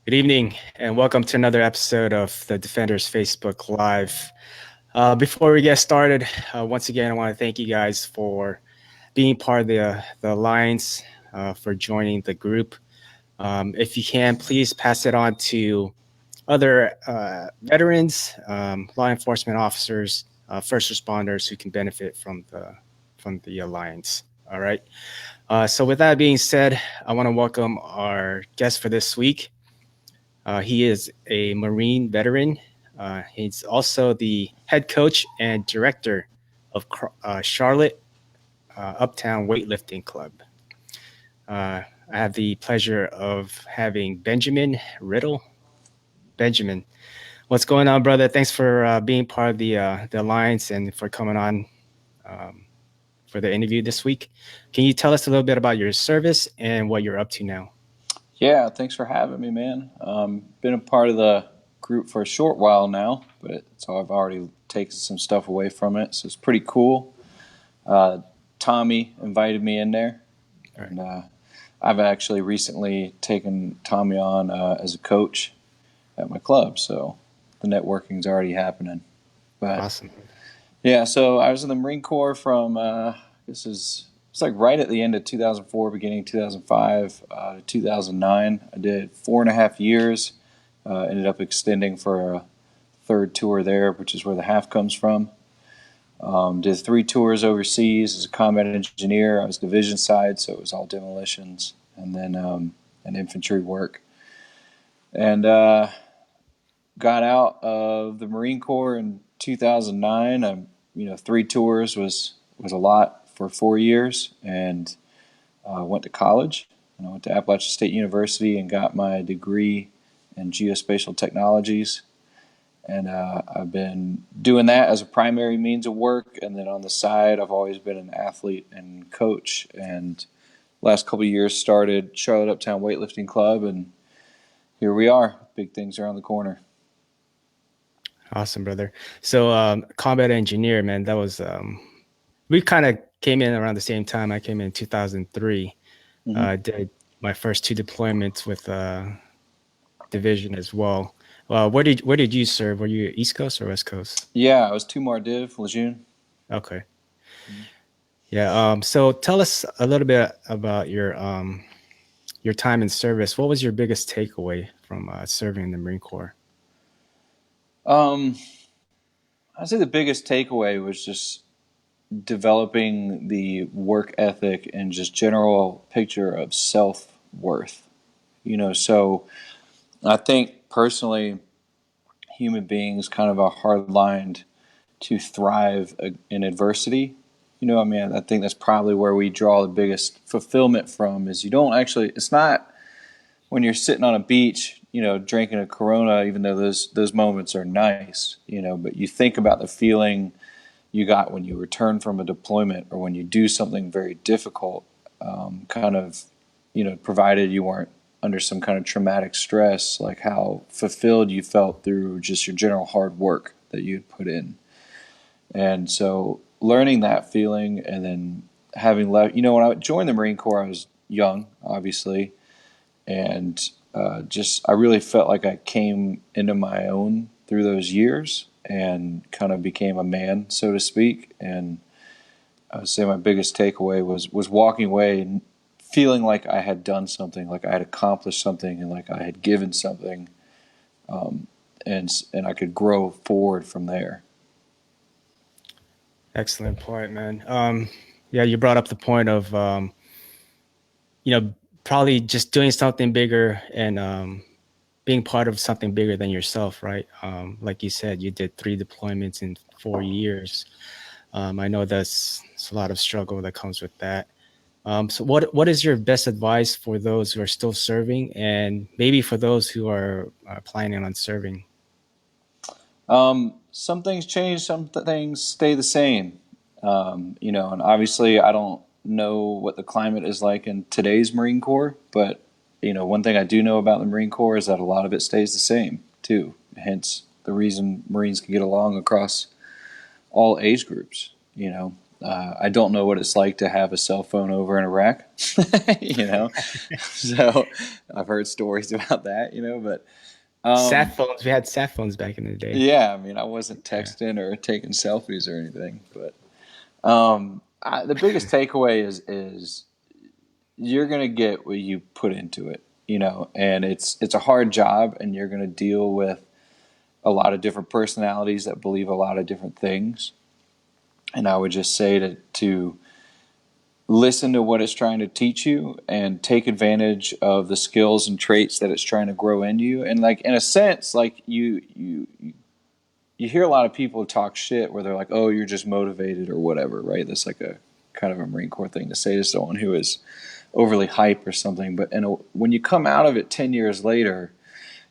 Good evening, and welcome to another episode of the Defenders Facebook Live. Before we get started, once again, I want to thank you guys for being part of the Alliance, for joining the group. If you can, please pass it on to other veterans, law enforcement officers, first responders who can benefit from the Alliance. All right. So with that being said, I want to welcome our guest for this week. He is a Marine veteran. He's also the head coach and director of Charlotte Uptown Weightlifting Club. I have the pleasure of having Benjamin Riddle. Benjamin, what's going on, brother? Thanks for being part of the Alliance and for coming on for the interview this week. Can you tell us a little bit about your service and what you're up to now? Yeah, thanks for having me, man. Been a part of the group for a short while now, so I've already taken some stuff away from it, so it's pretty cool. Tommy invited me in there, Right. and I've actually recently taken Tommy on as a coach at my club, so the networking's already happening. But Awesome. yeah, so I was in the Marine Corps from it's like right at the end of 2004, beginning 2005 to 2009. I did 4.5 years. Ended up extending for a third tour there, which is where the half comes from. Did 3 tours overseas as a combat engineer. I was division side, so it was all demolitions and then an infantry work. And got out of the Marine Corps in 2009. 3 tours was a lot for 4 years, and went to college. And I went to Appalachian State University and got my degree in geospatial technologies. And I've been doing that as a primary means of work. And then on the side, I've always been an athlete and coach. And last couple of years started Charlotte Uptown Weightlifting Club, and here we are. Big things around the corner. Awesome, brother. So, combat engineer, man, that was we kind of came in around the same time. I came in 2003. Mm-hmm. Did my first 2 deployments with division as well. Where did you serve? Were you East Coast or West Coast? Yeah, I was 2 Div, Lejeune. Okay. Yeah. So tell us a little bit about your time in service. What was your biggest takeaway from serving in the Marine Corps? Um, I'd say the biggest takeaway was just developing the work ethic and just general picture of self-worth. So I think personally, human beings kind of are hard-lined to thrive in adversity. I think that's probably where we draw the biggest fulfillment from is it's not when you're sitting on a beach, drinking a Corona, even though those moments are nice, but you think about the feeling you got when you return from a deployment or when you do something very difficult, provided you weren't under some kind of traumatic stress, like how fulfilled you felt through just your general hard work that you'd put in. And so learning that feeling and then having left, when I joined the Marine Corps, I was young, obviously, and I really felt like I came into my own through those years and kind of became a man, so to speak. And I would say my biggest takeaway was walking away and feeling like I had done something, like I had accomplished something, and like I had given something, and I could grow forward from there. Excellent point, man. Yeah, you brought up the point of probably just doing something bigger and being part of something bigger than yourself, right? Like you said, you did 3 deployments in 4 years. I know that's a lot of struggle that comes with that. So what is your best advice for those who are still serving and maybe for those who are planning on serving? Some things change, some things stay the same. And obviously I don't know what the climate is like in today's Marine Corps, but one thing I do know about the Marine Corps is that a lot of it stays the same too. Hence the reason Marines can get along across all age groups. I don't know what it's like to have a cell phone over in Iraq, you know. So I've heard stories about that, you know. But Sat phones. We had sat phones back in the day. yeah, I mean, I wasn't Yeah. texting or taking selfies or anything. But the biggest takeaway is you're gonna get what you put into it, you know. And it's a hard job, and you're gonna deal with a lot of different personalities that believe a lot of different things. And I would just say to listen to what it's trying to teach you and take advantage of the skills and traits that it's trying to grow in you. And like in a sense, like you hear a lot of people talk shit where they're like, "Oh, you're just motivated or whatever," right? That's like a kind of a Marine Corps thing to say to someone who is overly hype or something. But when you come out of it 10 years later,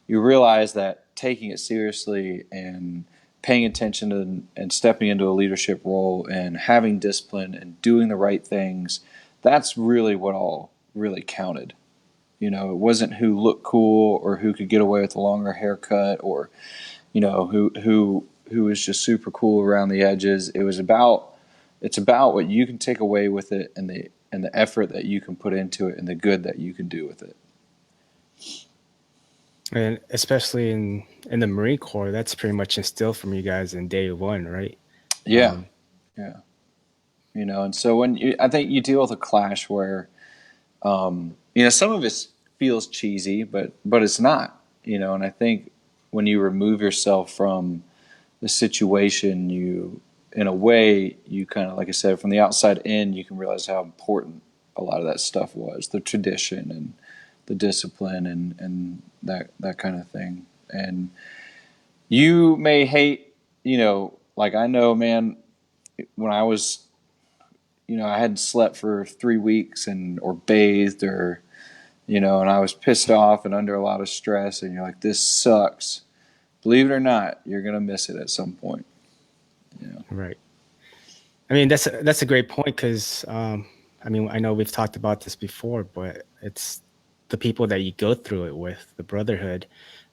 you realize that taking it seriously and paying attention and stepping into a leadership role and having discipline and doing the right things, that's really what all really counted. You know, it wasn't who looked cool or who could get away with a longer haircut or, you know, who was just super cool around the edges. It's about what you can take away with it and the effort that you can put into it and the good that you can do with it. And especially in the Marine Corps, that's pretty much instilled from you guys in day one, right? Yeah. Um, Yeah. You know, and so I think you deal with a clash where, you know, some of it feels cheesy, but it's not, you know. And I think when you remove yourself from the situation, you, in a way, you kind of, like I said, from the outside in, you can realize how important a lot of that stuff was, the tradition and the discipline and that kind of thing. And you may hate, you know, like I know, man, when I was, you know, I hadn't slept for 3 weeks and or bathed or, you know, and I was pissed off and under a lot of stress, and you're like, this sucks. Believe it or not, you're gonna miss it at some point. You know. right. I mean, that's a great point because I mean, I know we've talked about this before, but it's the people that you go through it with, the brotherhood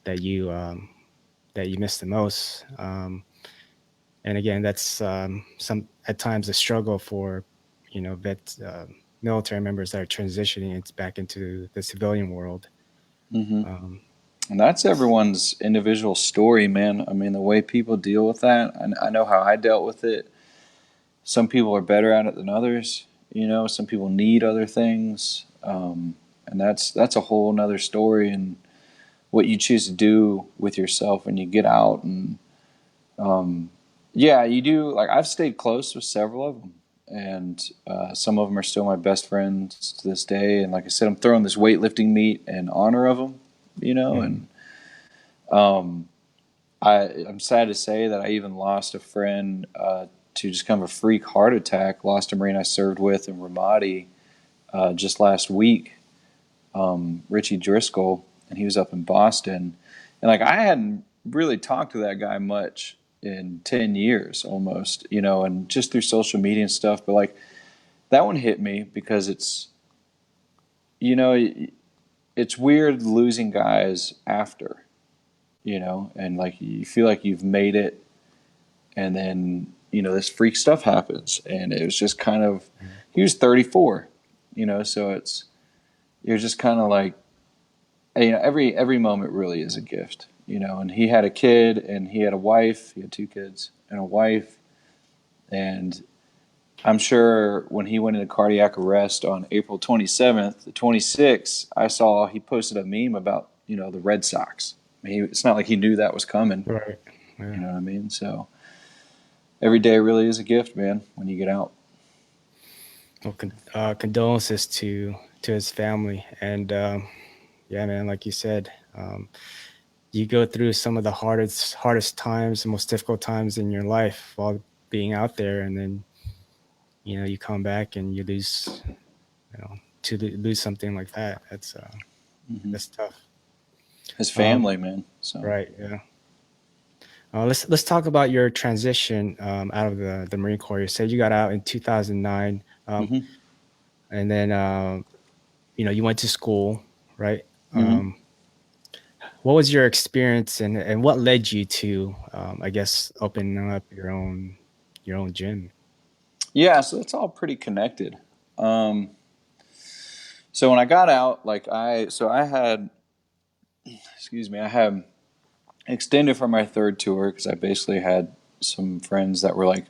that you miss the most. And again, that's some at times a struggle for military members that are transitioning back into the civilian world. Mm-hmm. Um, And that's everyone's individual story, man. I mean, the way people deal with that, I know how I dealt with it. Some people are better at it than others. You know, some people need other things, and that's a whole nother story. And what you choose to do with yourself when you get out, and yeah, you do. Like I've stayed close with several of them, and some of them are still my best friends to this day. And like I said, I'm throwing this weightlifting meet in honor of them. You know, mhm. and I'm sad to say that I even lost a friend to just kind of a freak heart attack. Lost a Marine I served with in Ramadi just last week, Richie Driscoll, and he was up in Boston. And like I hadn't really talked to that guy much in 10 years almost, you know, and just through social media and stuff. But like that one hit me because it's, you know, it's weird losing guys after, you know, and like you feel like you've made it, and then you know this freak stuff happens, and it was just kind of, he was 34, you know, so it's, you're just kind of like, you know, every moment really is a gift, you know. And he had a kid, and he had a wife, he had 2 kids and a wife, and I'm sure when he went into cardiac arrest on April 27th, the 26th, I saw he posted a meme about, you know, the Red Sox. I mean, it's not like he knew that was coming, Right. you Yeah. know what I mean? So every day really is a gift, man, when you get out. Well, condolences to his family, and yeah, man, like you said, you go through some of the hardest times, the most difficult times in your life while being out there, and then you come back and you lose, lose something like that. Hmm. That's tough. His Um, family, man. So, right. Yeah. Let's talk about your transition out of the Marine Corps. You said you got out in 2009, hmm and then you went to school, right? hmm Um, what was your experience, and what led you to, I guess, opening up your own gym? Yeah, so it's all pretty connected. Um, so when I got out, I had, excuse me, I had extended from my third tour because I basically had some friends that were like,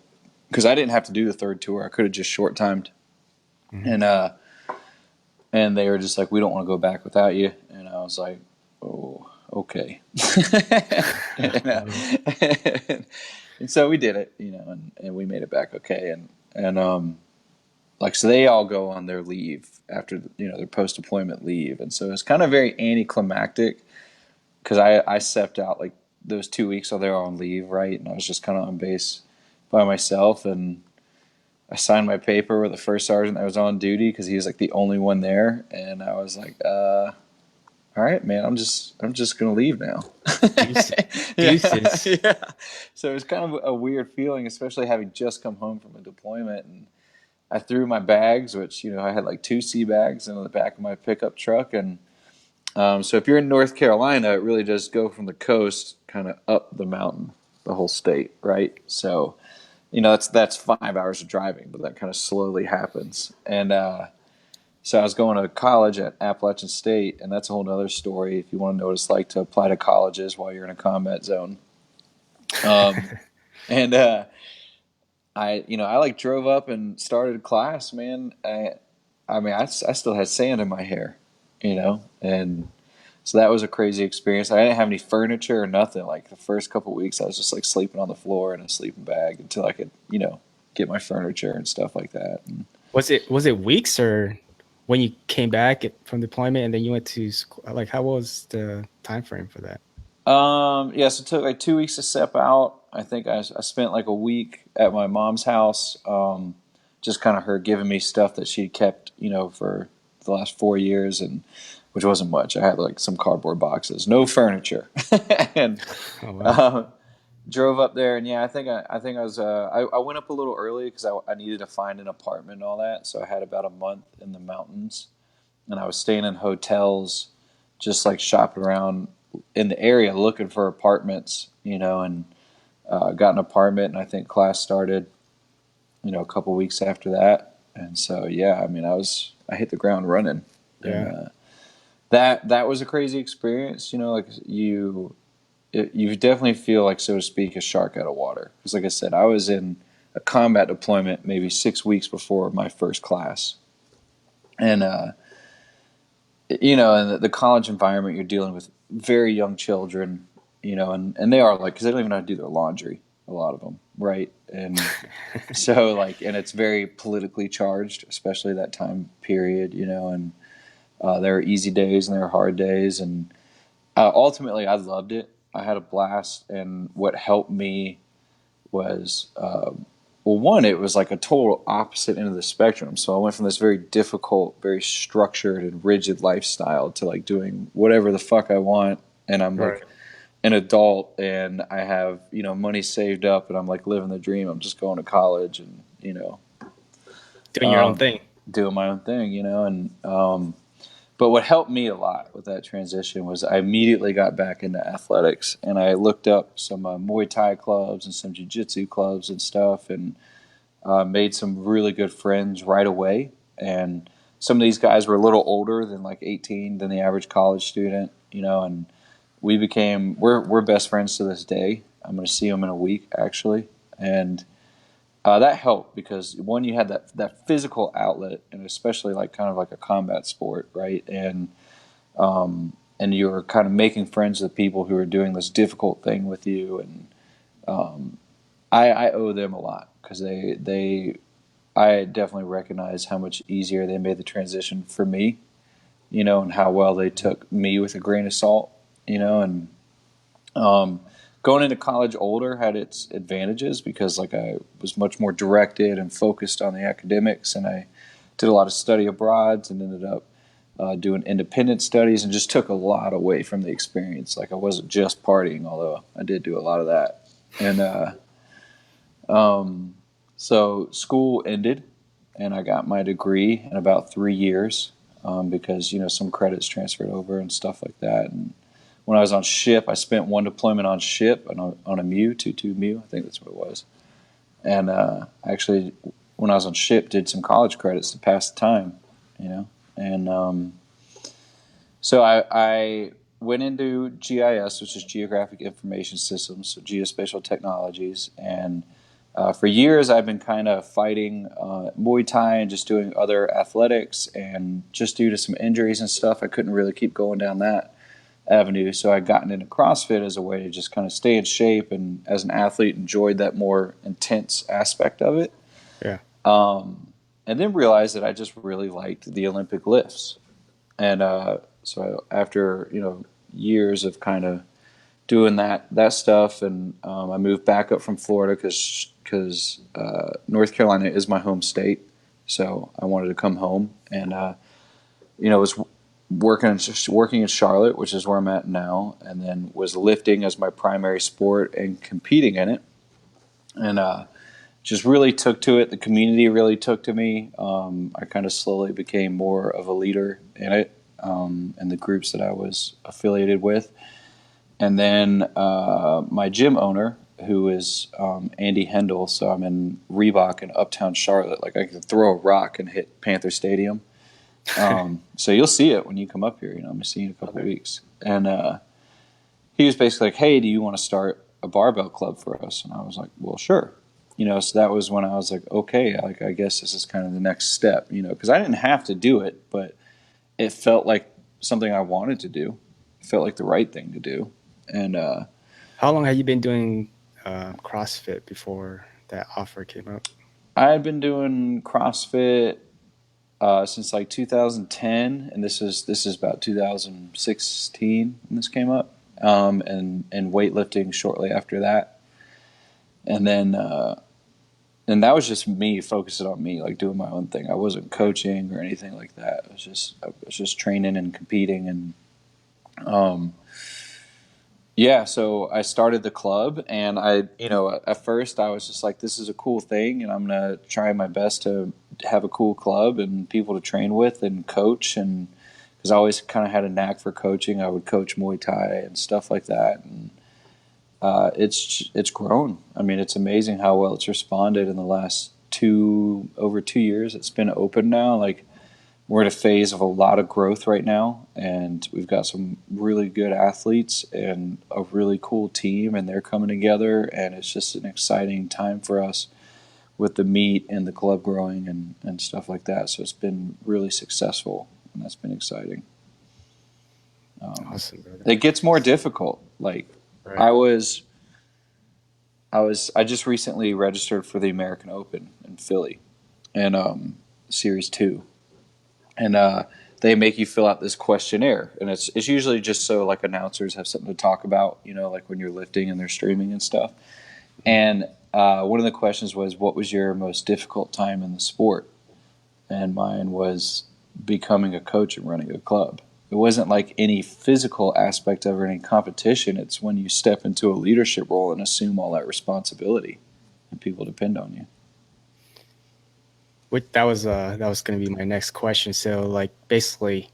because I didn't have to do the third tour, I could have just short timed, Hmm. and and they were just like, we don't want to go back without you, and I was like, oh, okay, and, and so we did it, and we made it back okay, and like so they all go on their leave after their post deployment leave, and so it's kind of very anticlimactic because I stepped out like those 2 weeks while they were on leave, right, and I was just kind of on base by myself, and I signed my paper with the first sergeant that was on duty because he was like the only one there, and I was like, all right, man, I'm just gonna leave now. Deuces. Yeah, Deuces. yeah. So it was kind of a weird feeling, especially having just come home from a deployment, and I threw my bags, which I had like 2 sea bags in the back of my pickup truck, and so if you're in North Carolina, it really does go from the coast kind of up the mountain, the whole state, right? So that's 5 hours of driving, but that kind of slowly happens. And so I was going to college at Appalachian State, and that's a whole other story if you want to know what it's like to apply to colleges while you're in a combat zone. Um, and I like drove up and started class, man. I mean, I still had sand in my hair, and so that was a crazy experience. I didn't have any furniture or nothing. Like the first couple of weeks, I was just like sleeping on the floor in a sleeping bag until I could, get my furniture and stuff like that. And, Was it weeks or when you came back from deployment and then you went to school? Like, how was the time frame for that? yeah, so it took like 2 weeks to step out. I think I spent like a week at my mom's house, just kind of her giving me stuff that she kept, for the last 4 years, and which wasn't much. I had like some cardboard boxes, no furniture, and Oh wow. uh, drove up there. And yeah, I was I went up a little early because I needed to find an apartment and all that. So I had about a month in the mountains, and I was staying in hotels, just like shopping around in the area looking for apartments, and got an apartment. And I think class started, a couple weeks after that. And so yeah, I mean, I hit the ground running, and Yeah. that was a crazy experience. Like you definitely feel like, so to speak, a shark out of water. Because like I said, I was in a combat deployment maybe 6 weeks before my first class, and in the college environment, you're dealing with very young children, and they are like, because they don't even know how to do their laundry, a lot of them, right? And so like, and it's very politically charged, especially that time period, and there are easy days and there are hard days, and ultimately I loved it. I had a blast, and what helped me was well, one, it was like a total opposite end of the spectrum. So I went from this very difficult, very structured and rigid lifestyle to like doing whatever the fuck I want, and I'm Right. like an adult, and I have money saved up, and I'm like living the dream. I'm just going to college, and Doing your own um, thing. doing my own thing, and but what helped me a lot with that transition was I immediately got back into athletics, and I looked up some Muay Thai clubs and some Jiu-Jitsu clubs and stuff, and made some really good friends right away. And some of these guys were a little older than like 18 than the average college student, and we're best friends to this day. I'm going to see them in a week actually, and that helped because one, you had that physical outlet, and especially like kind of like a combat sport, right? And you were kind of making friends with people who are doing this difficult thing with you, and I owe them a lot because I definitely recognize how much easier they made the transition for me, and how well they took me with a grain of salt, and um, going into college older had its advantages because like I was much more directed and focused on the academics, and I did a lot of study abroads and ended up doing independent studies and just took a lot away from the experience. Like I wasn't just partying, although I did do a lot of that. And um, so school ended, and I got my degree in about 3 years because some credits transferred over and stuff like that. And when I was on ship, I spent one deployment on ship on a MEU, 22 MEU, I think that's what it was. And actually when I was on ship, did some college credits to pass the time, you know, and so I went into GIS, which is Geographic Information Systems, so Geospatial Technologies, and for years I've been kind of fighting Muay Thai and just doing other athletics, and just due to some injuries and stuff, I couldn't really keep going down that avenue. So I gotten into CrossFit as a way to just kind of stay in shape, and as an athlete enjoyed that more intense aspect of it. Yeah. And then realized that I just really liked the Olympic lifts. And so after, years of kind of doing that stuff, and I moved back up from Florida because North Carolina is my home state. So I wanted to come home, and was working in Charlotte, which is where I'm at now, and then was lifting as my primary sport and competing in it, and just really took to it. The community really took to me. I kind of slowly became more of a leader in it, and the groups that I was affiliated with. And then my gym owner, who is Andy Hendel, so I'm in Reebok in Uptown Charlotte. Like, I could throw a rock and hit Panther Stadium. So you'll see it when you come up here. I'm going to see you in a couple of weeks. And he was basically like, "Hey, do you want to start a barbell club for us?" And I was like, "Well, sure." So that was when I was like, okay, I guess this is kind of the next step, because I didn't have to do it, but it felt like something I wanted to do. It felt like the right thing to do. And How long have you been doing CrossFit before that offer came up? I had been doing CrossFit since like 2010, and this is about 2016 when this came up, and weightlifting shortly after that, and then. And that was just me focusing on me, like doing my own thing. I wasn't coaching or anything like that. I was just training and competing, and so I started the club, and at first I was just like, this is a cool thing, and I'm gonna try my best to have a cool club and people to train with and coach, and because I always kind of had a knack for coaching, I would coach Muay Thai and stuff like that, and it's grown. I mean, it's amazing how well it's responded in the last over 2 years. It's been open now. Like, we're at a phase of a lot of growth right now, and we've got some really good athletes and a really cool team, and they're coming together, and it's just an exciting time for us with the meet and the club growing and stuff like that. So it's been really successful, and that's been exciting. Awesome, brother. It gets more difficult. Like, Right. I just recently registered for the American Open in Philly, and Series 2, and they make you fill out this questionnaire, and it's usually just so like announcers have something to talk about, like when you're lifting and they're streaming and stuff. And one of the questions was, what was your most difficult time in the sport? And mine was becoming a coach and running a club. It wasn't like any physical aspect of any competition. It's when you step into a leadership role and assume all that responsibility, and people depend on you. That was going to be my next question. So, like, basically,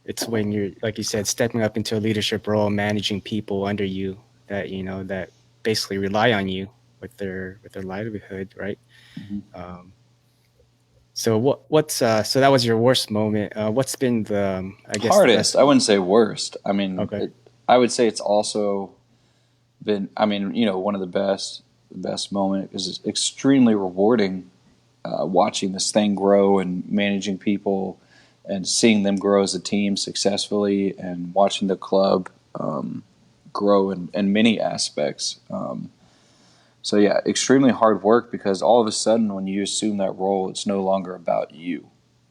it's when you're, like you said, stepping up into a leadership role, managing people under you that that basically rely on you with their livelihood, right? Mm-hmm. So so that was your worst moment. What's been the I guess the Hardest, best? I wouldn't say worst. I mean, Okay. I would say it's also been, I mean, one of the best moment, because it's extremely rewarding watching this thing grow and managing people and seeing them grow as a team successfully, and watching the club grow in many aspects. So yeah, extremely hard work, because all of a sudden when you assume that role, it's no longer about you.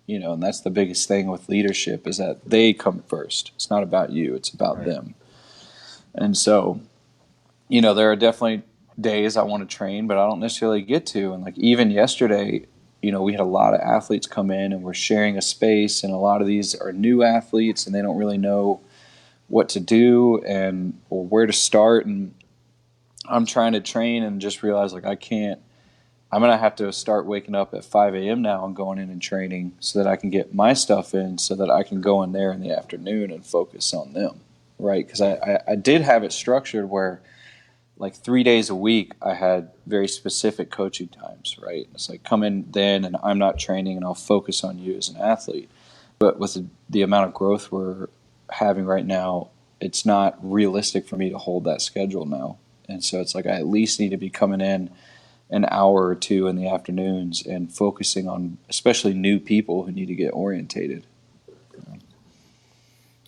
And that's the biggest thing with leadership, is that they come first. It's not about you, it's about Right. them. And so, there are definitely days I want to train, but I don't necessarily get to. And like, even yesterday, we had a lot of athletes come in, and we're sharing a space, and a lot of these are new athletes, and they don't really know what to do or where to start. And I'm trying to train and just realize, like, I can't. I'm going to have to start waking up at 5 a.m. now and going in and training, so that I can get my stuff in, so that I can go in there in the afternoon and focus on them, right? Because I did have it structured where like 3 days a week, I had very specific coaching times, right? It's like come in then and I'm not training and I'll focus on you as an athlete. But with the amount of growth we're having right now, it's not realistic for me to hold that schedule now. And so it's like I at least need to be coming in an hour or two in the afternoons and focusing on especially new people who need to get orientated.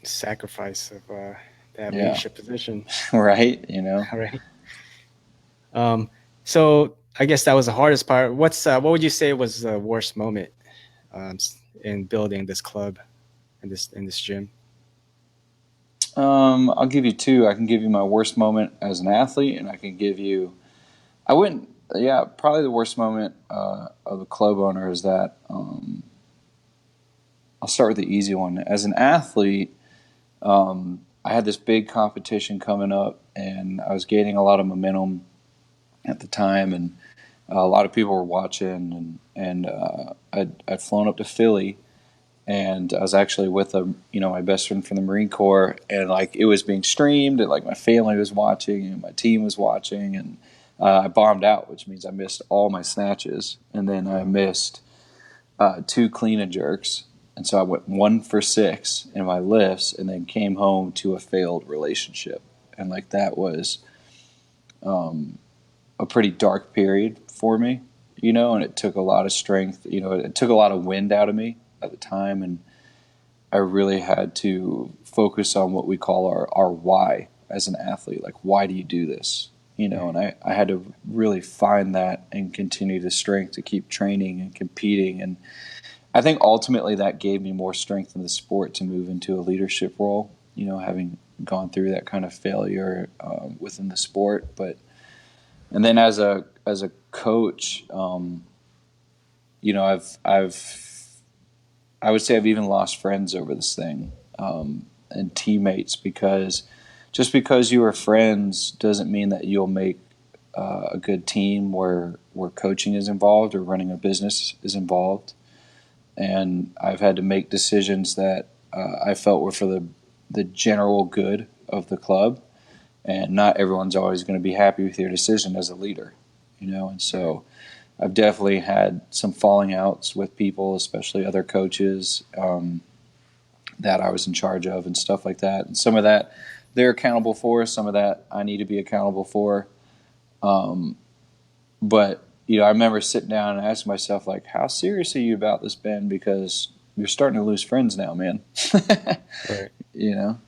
Sacrifice of that Yeah, leadership position. right. You know, All right. Um, so I guess that was the hardest part. What would you say was the worst moment in building this club in this gym? I'll give you two. I can give you my worst moment as an athlete, and I can give you. I wouldn't. Yeah, probably the worst moment of a club owner is that. I'll start with the easy one. As an athlete, I had this big competition coming up, and I was gaining a lot of momentum at the time, and a lot of people were watching, and I'd flown up to Philly, and I was actually with my best friend from the Marine Corps, and like it was being streamed, and like my family was watching, and my team was watching, and I bombed out, which means I missed all my snatches, and then I missed two clean and jerks. And so I went 1 for 6 in my lifts and then came home to a failed relationship. And like that was a pretty dark period for me, and it took a lot of strength, it took a lot of wind out of me at the time. And I really had to focus on what we call our why as an athlete. Like, why do you do this? And I had to really find that and continue the strength to keep training and competing. And I think ultimately that gave me more strength in the sport to move into a leadership role, having gone through that kind of failure within the sport. And then as a coach, I would say I've even lost friends over this thing, and teammates, because just because you are friends doesn't mean that you'll make a good team where coaching is involved or running a business is involved. And I've had to make decisions that I felt were for the general good of the club, and not everyone's always going to be happy with your decision as a leader, and so I've definitely had some falling outs with people, especially other coaches that I was in charge of and stuff like that. And some of that they're accountable for, some of that I need to be accountable for. But I remember sitting down and asking myself, like, how serious are you about this, Ben? Because you're starting to lose friends now, man. Right. you know?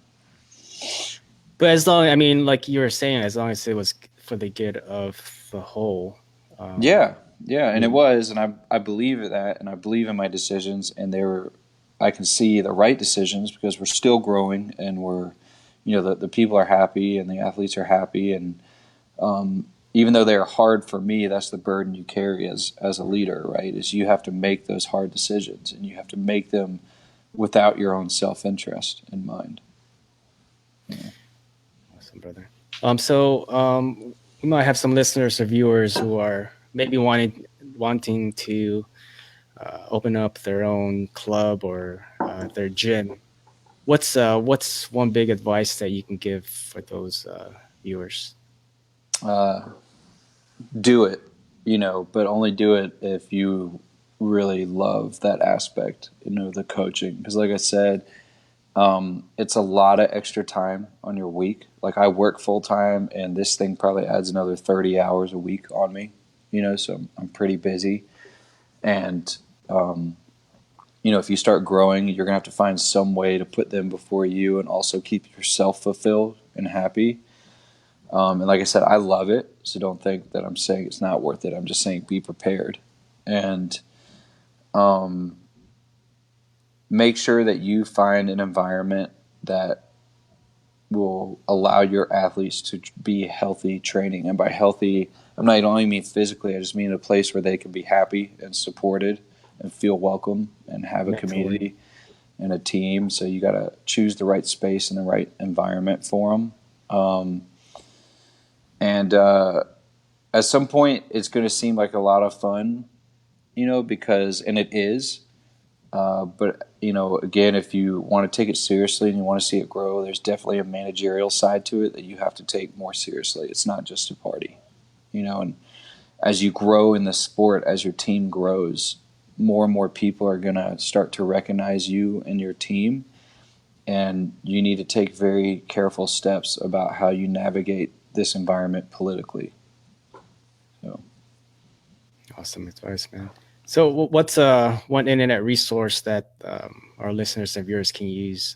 But as long, I mean, like you were saying, as long as it was for the good of the whole. Um, Yeah, yeah, I and it mean, was, and I believe in that, and I believe in my decisions, and I can see the right decisions because we're still growing, and the people are happy, and the athletes are happy, and even though they are hard for me, that's the burden you carry as a leader, right? Is you have to make those hard decisions, and you have to make them without your own self-interest in mind. Yeah. awesome, brother. We might have some listeners or viewers who are maybe wanting to open up their own club or their gym. What's one big advice that you can give for those viewers? Uh, do it, but only do it if you really love that aspect, the coaching. Because, like I said, it's a lot of extra time on your week. Like, I work full time, and this thing probably adds another 30 hours a week on me, so I'm pretty busy. And, if you start growing, you're going to have to find some way to put them before you and also keep yourself fulfilled and happy. And like I said, I love it, so don't think that I'm saying it's not worth it. I'm just saying be prepared. And um, make sure that you find an environment that will allow your athletes to be healthy training. And by healthy, I don't only mean physically, I just mean a place where they can be happy and supported and feel welcome and have a Mentally. community and a team. So you got to choose the right space and the right environment for them. And at some point, it's going to seem like a lot of fun, because, and it is, but again, if you want to take it seriously and you want to see it grow, there's definitely a managerial side to it that you have to take more seriously. It's not just a party, and as you grow in the sport, as your team grows, more and more people are going to start to recognize you and your team. And you need to take very careful steps about how you navigate this environment politically. So, Awesome advice, man. So, what's one internet resource that our listeners and viewers can use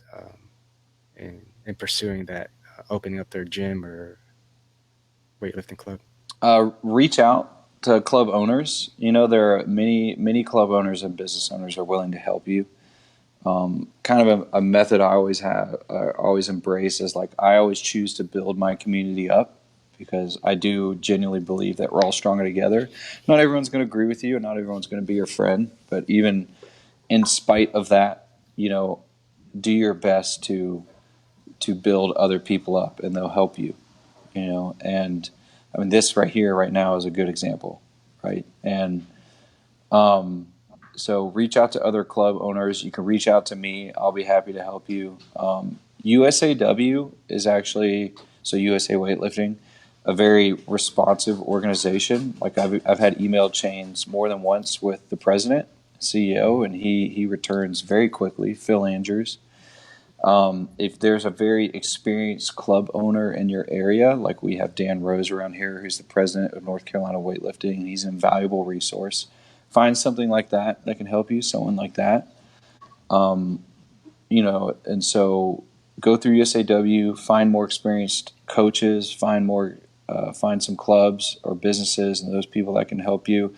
in pursuing that, opening up their gym or weightlifting club? reach out to club owners. There are many club owners and business owners are willing to help you. Kind of a method I always embrace is like I always choose to build my community up because I do genuinely believe that we're all stronger together. Not everyone's going to agree with you, and not everyone's going to be your friend. But even in spite of that, do your best to build other people up, and they'll help you. And I mean, this right here, right now, is a good example, right? And so reach out to other club owners. You can reach out to me. I'll be happy to help you. USAW is actually, so USA Weightlifting, a very responsive organization. Like I've had email chains more than once with the president, CEO, and he returns very quickly. Phil Andrews. If there's a very experienced club owner in your area, like we have Dan Rose around here, who's the president of North Carolina Weightlifting, and he's an invaluable resource. Find something like that can help you, someone like that. And so go through USAW, find more experienced coaches, find some clubs or businesses and those people that can help you.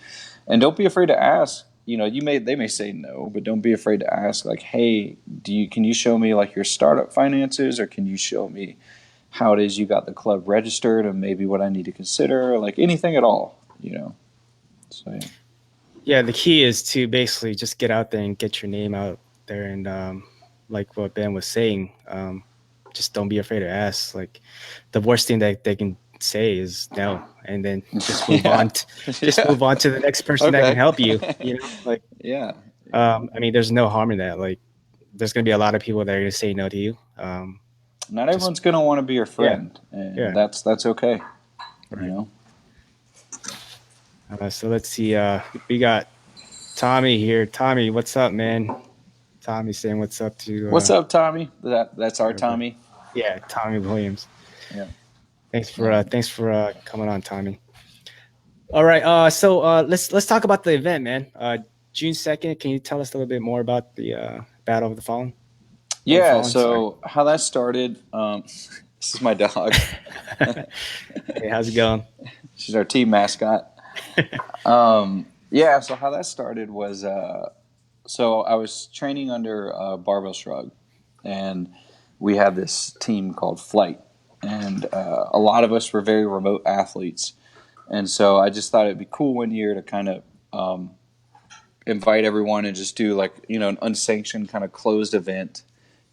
And don't be afraid to ask. They may say no, but don't be afraid to ask. Like, hey, can you show me like your startup finances, or can you show me how it is you got the club registered, and maybe what I need to consider, like anything at all. So yeah. Yeah, the key is to basically just get out there and get your name out there, and like what Ben was saying, just don't be afraid to ask. Like the worst thing that they can say is no, and then just move Yeah. on. Just move on to the next person that can help you. Like Yeah. I mean, there's no harm in that. Like there's gonna be a lot of people that are gonna say no to you. Not Just everyone's going to want to be your yeah, friend, and yeah, that's okay. right. So let's see. We got Tommy here. Tommy, what's up, man? Tommy saying what's up to What's up, Tommy? That's our everybody. Tommy. Yeah, Tommy Williams. Yeah. Thanks for coming on, Tommy. All right. So let's talk about the event, man. June 2nd. Can you tell us a little bit more about the Battle of the Fallen? Yeah. Sorry. So how that started? This is my dog. Hey, how's it going? She's our team mascot. Yeah. So how that started was, so I was training under Barbell Shrug, and we had this team called Flight, and a lot of us were very remote athletes, and so I just thought it'd be cool one year to kind of invite everyone and just do like an unsanctioned kind of closed event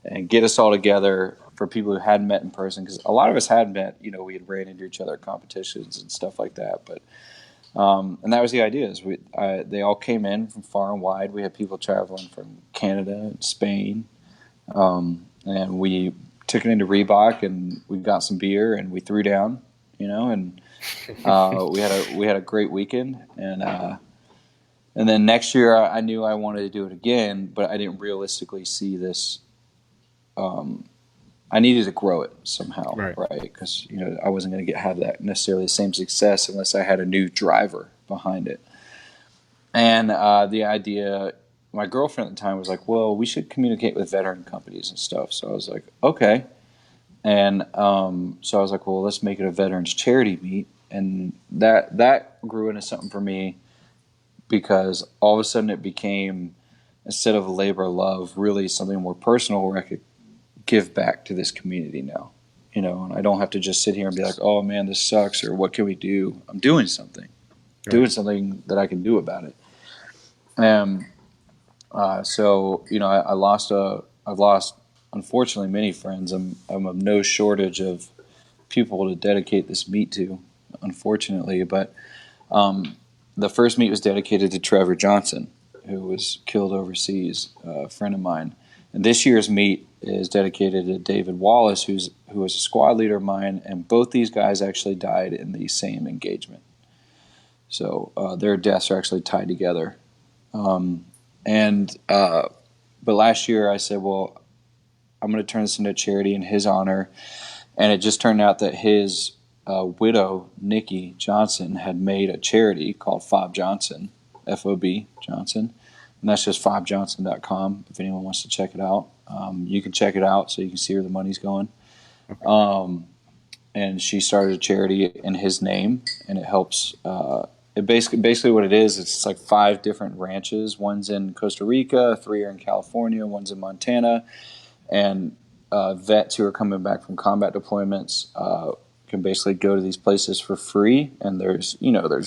and get us all together for people who hadn't met in person, because a lot of us had met. We had ran into each other at competitions and stuff like that, but. And that was the idea. They all came in from far and wide. We had people traveling from Canada and Spain, and we took it into Reebok, and we got some beer, and we threw down, and we had a great weekend. And then next year, I knew I wanted to do it again, but I didn't realistically see this. I needed to grow it somehow, Right. right? Because I wasn't going to have that necessarily the same success unless I had a new driver behind it. And the idea, my girlfriend at the time was like, "Well, we should communicate with veteran companies and stuff." So I was like, "Okay." And so I was like, "Well, let's make it a veterans charity meet," and that grew into something for me, because all of a sudden it became, instead of a labor of love, really something more personal where I could give back to this community now, and I don't have to just sit here and be like, oh man, this sucks, or what can we do? I'm doing something, that I can do about it. And so I've lost unfortunately many friends. I'm of no shortage of people to dedicate this meet to, unfortunately, but the first meet was dedicated to Trevor Johnson, who was killed overseas, a friend of mine. And this year's meet is dedicated to David Wallace, who was a squad leader of mine, and both these guys actually died in the same engagement. So their deaths are actually tied together. But last year I said, well, I'm going to turn this into a charity in his honor. And it just turned out that his widow, Nikki Johnson, had made a charity called Fob Johnson, F-O-B Johnson. And that's just fobjohnson.com if anyone wants to check it out. You can check it out so you can see where the money's going. And she started a charity in his name, and it helps. It basically what it is, it's like 5 different ranches. One's in Costa Rica, 3 are in California, one's in Montana. And vets who are coming back from combat deployments can basically go to these places for free. And there's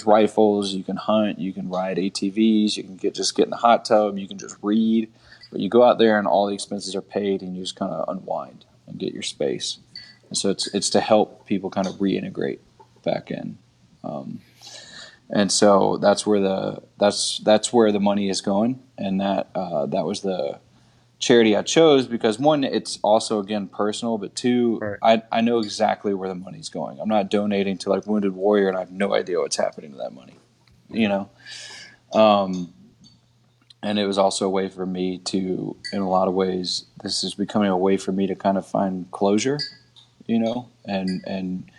rifles, you can hunt, you can ride ATVs, you can just get in the hot tub, you can just read. But you go out there and all the expenses are paid, and you just kind of unwind and get your space. And so it's to help people kind of reintegrate back in. And so that's where the money is going, and that was the charity I chose because, one, it's also, again, personal, but two, right. I know exactly where the money's going. I'm not donating to like Wounded Warrior and I have no idea what's happening to that money, and it was also a way for me to, in a lot of ways, this is becoming a way for me to kind of find closure, and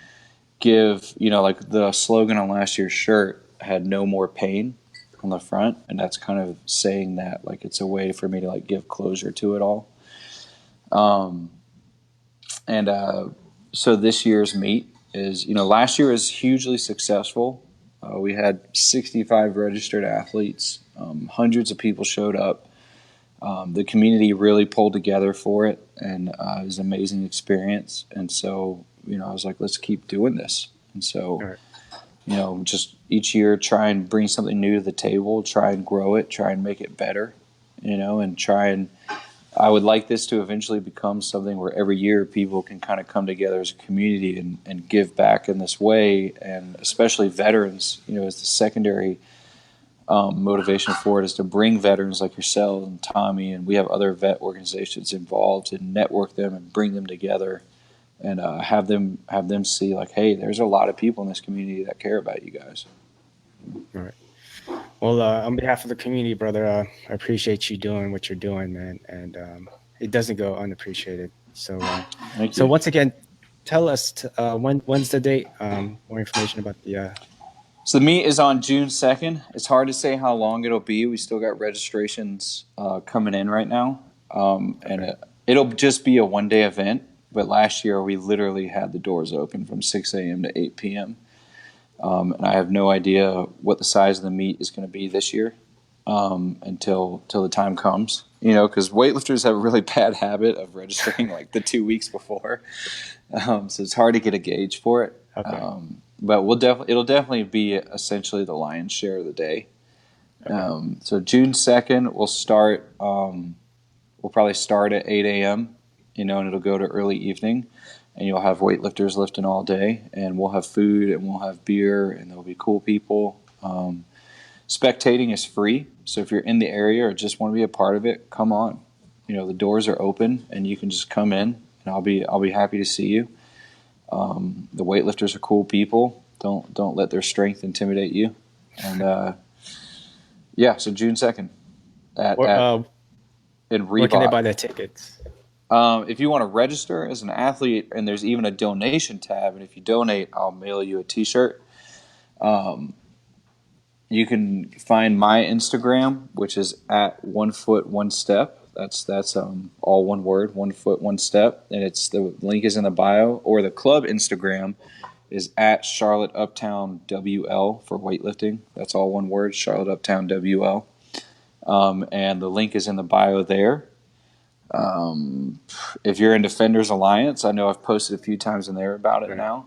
give, like the slogan on last year's shirt had "No More Pain" on the front, and that's kind of saying that, like, it's a way for me to like give closure to it all. So this year's meet is, last year was hugely successful. We had 65 registered athletes. Hundreds of people showed up. The community really pulled together for it, and it was an amazing experience. And so, I was like, let's keep doing this. And so, right. Just each year try and bring something new to the table, try and grow it, try and make it better, and I would like this to eventually become something where every year people can kind of come together as a community and give back in this way. And especially veterans, as the secondary motivation for it is to bring veterans like yourself and Tommy, and we have other vet organizations involved, and network them and bring them together, and have them see like, hey, there's a lot of people in this community that care about you guys. All right. Well, on behalf of the community, brother, I appreciate you doing what you're doing, man, and it doesn't go unappreciated. So, so once again, tell us when's the date? More information about the. So the meet is on June 2nd. It's hard to say how long it'll be. We still got registrations coming in right now, and it'll just be a one-day event. But last year we literally had the doors open from 6 a.m. to 8 p.m. And I have no idea what the size of the meet is going to be this year until the time comes. Because weightlifters have a really bad habit of registering like the 2 weeks before, so it's hard to get a gauge for it. Okay. But it'll definitely be essentially the lion's share of the day. Okay. So June 2nd we'll start. We'll probably start at 8 a.m. And it'll go to early evening. And you'll have weightlifters lifting all day, and we'll have food, and we'll have beer, and there'll be cool people. Spectating is free, so if you're in the area or just want to be a part of it, come on. The doors are open, and you can just come in, and I'll be happy to see you. The weightlifters are cool people. Don't let their strength intimidate you. And so June 2nd in Reebok. Where can they buy their tickets? If you want to register as an athlete, and there's even a donation tab, and if you donate, I'll mail you a t-shirt. You can find my Instagram, which is at 1 foot 1 step. That's all one word, 1 foot 1 step, and the link is in the bio. Or the club Instagram is at Charlotte Uptown WL for weightlifting. That's all one word, Charlotte Uptown WL. And the link is in the bio there. If you're in Defenders Alliance, I know I've posted a few times in there about it now,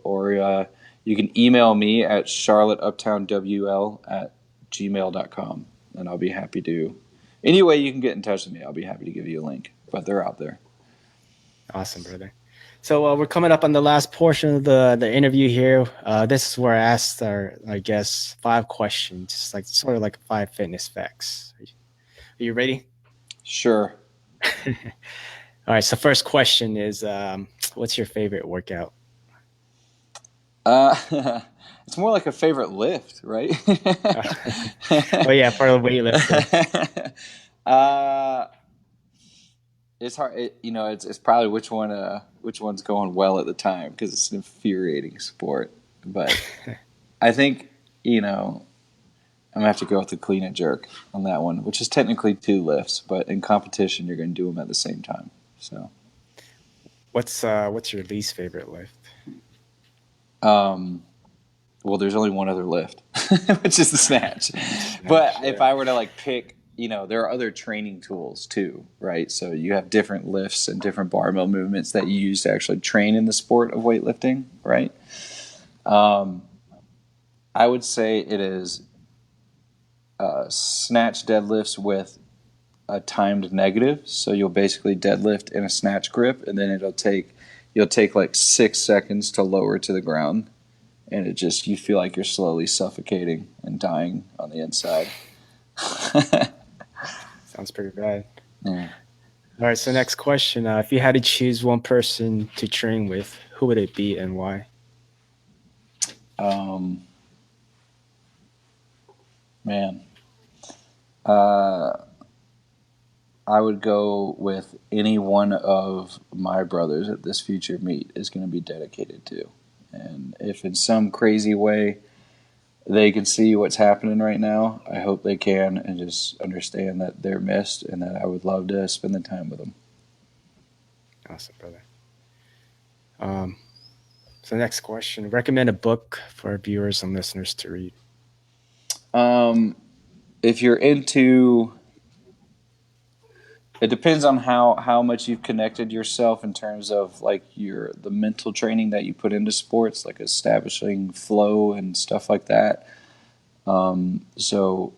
or you can email me at charlotteuptownwl@gmail.com, and I'll be happy to. Any way you can get in touch with me, I'll be happy to give you a link, but they're out there. Awesome, brother. So we're coming up on the last portion of the interview here. This is where I asked our I guess 5 questions, like sort of like 5 fitness facts. Are you ready? Sure. All right. So first question is, what's your favorite workout? Uh, it's more like a favorite lift, right? Oh yeah, for a weightlifter. uh, it's hard. It's probably which one's going well at the time because it's an infuriating sport. But I think you know I'm gonna have to go with the clean and jerk on that one, which is technically 2 lifts, but in competition you're gonna do them at the same time. So, What's your least favorite lift? um, well, there's only one other lift, which is the snatch. But Snatch. if Yeah. I were to like pick, there are other training tools too, right? So you have different lifts and different barbell movements that you use to actually train in the sport of weightlifting, right? Um, I would say it is snatch deadlifts with a timed negative. So you'll basically deadlift in a snatch grip, and then you'll take like 6 seconds to lower to the ground, and you feel like you're slowly suffocating and dying on the inside. Sounds pretty bad. Yeah. All right. So next question: if you had to choose one person to train with, who would it be and why? Um, man, uh, I would go with any one of my brothers that this future meet is going to be dedicated to. And if in some crazy way they can see what's happening right now, I hope they can and just understand that they're missed and that I would love to spend the time with them. Awesome, brother. Um, so next question: recommend a book for our viewers and listeners to read. Um, if you're into It depends on how much you've connected yourself in terms of like the mental training that you put into sports, like establishing flow and stuff like that. So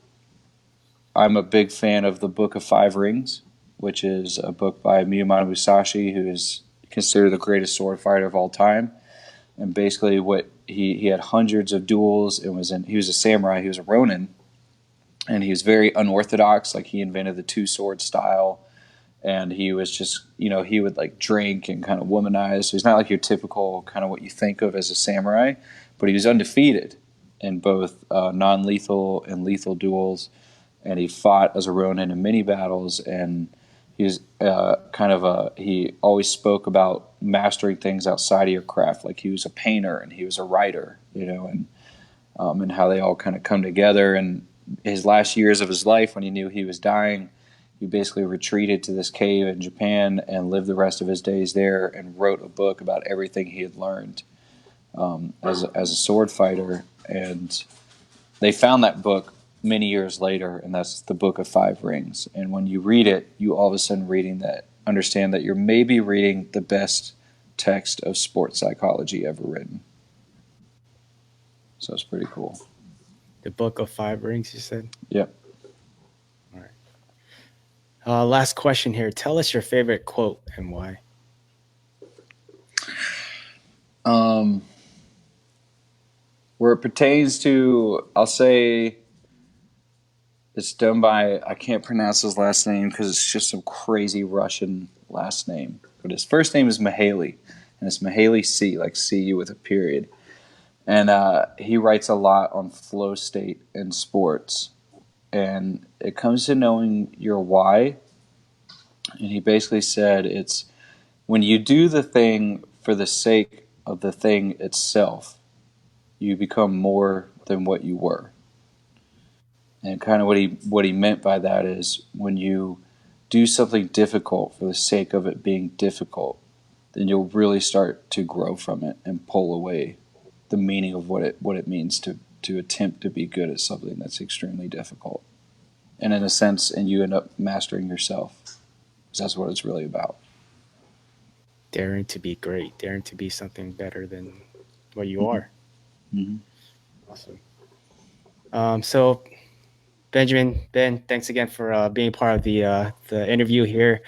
I'm a big fan of the Book of Five Rings, which is a book by Miyamoto Musashi, who is considered the greatest sword fighter of all time. And basically, what he had hundreds of duels. He was a samurai. He was a Ronin, and he was very unorthodox. Like he invented the two sword style, and he was just he would like drink and kind of womanize. So he's not like your typical kind of what you think of as a samurai, but he was undefeated in both non-lethal and lethal duels, and he fought as a Ronin in many battles. And he was he always spoke about mastering things outside of your craft. Like he was a painter and he was a writer, and how they all kind of come together. And his last years of his life, when he knew he was dying, he basically retreated to this cave in Japan and lived the rest of his days there and wrote a book about everything he had learned as a sword fighter. And they found that book many years later, and that's the Book of Five Rings. And when you read it, you all of a sudden understand that you're maybe reading the best text of sports psychology ever written. So it's pretty cool. The Book of Five Rings, you said. Yep. All right. Last question here. Tell us your favorite quote and why. Um, where it pertains to, I'll say it's done by, I can't pronounce his last name because it's just some crazy Russian last name. But his first name is Mihaly, and it's Mihaly C, like C with a period. And he writes a lot on flow state in sports. And it comes to knowing your why. And he basically said it's when you do the thing for the sake of the thing itself, you become more than what you were. And kind of what he meant by that is when you do something difficult for the sake of it being difficult, then you'll really start to grow from it and pull away the meaning of what it means to attempt to be good at something that's extremely difficult. And in a sense, and you end up mastering yourself. Because that's what it's really about. Daring to be great, daring to be something better than what you Mm-hmm. are. Mm-hmm. Awesome. So Benjamin, Ben, thanks again for being part of the interview here.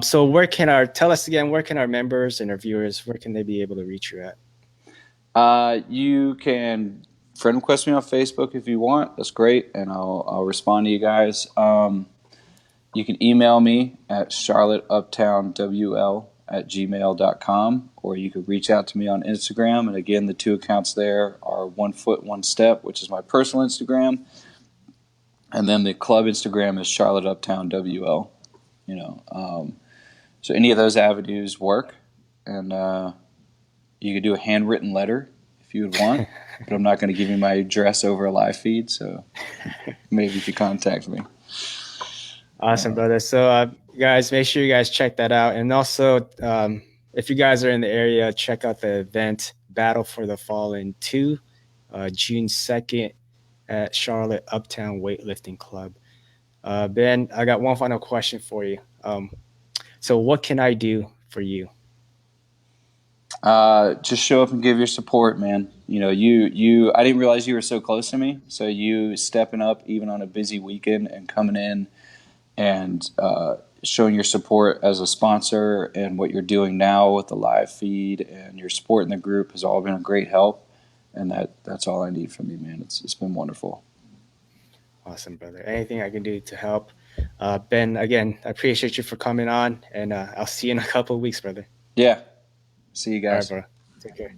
So where can our tell us again? Where can our members and our viewers where can they be able to reach you at? You can friend request me on Facebook if you want. That's great, and I'll respond to you guys. You can email me at charlotteuptownwl@gmail.com, or you could reach out to me on Instagram. And again, the two accounts there are 1 Foot 1 Step, which is my personal Instagram, and then the club Instagram is Charlotte Uptown WL. So any of those avenues work, and you could do a handwritten letter if you would want. But I'm not going to give you my address over a live feed, so maybe if you contact me. Awesome, brother. So, guys, make sure you guys check that out. And also, if you guys are in the area, check out the event Battle for the Fallen 2, June 2nd at Charlotte Uptown Weightlifting Club. Ben, I got one final question for you. So, what can I do for you? Just show up and give your support, man. You. I didn't realize you were so close to me. So you stepping up even on a busy weekend and coming in and showing your support as a sponsor and what you're doing now with the live feed and your support in the group has all been a great help. And that's all I need from you, man. It's been wonderful. Awesome, brother. Anything I can do to help? Ben, again, I appreciate you for coming on, and I'll see you in a couple of weeks, brother. Yeah. See you All right, guys. bro. Take care.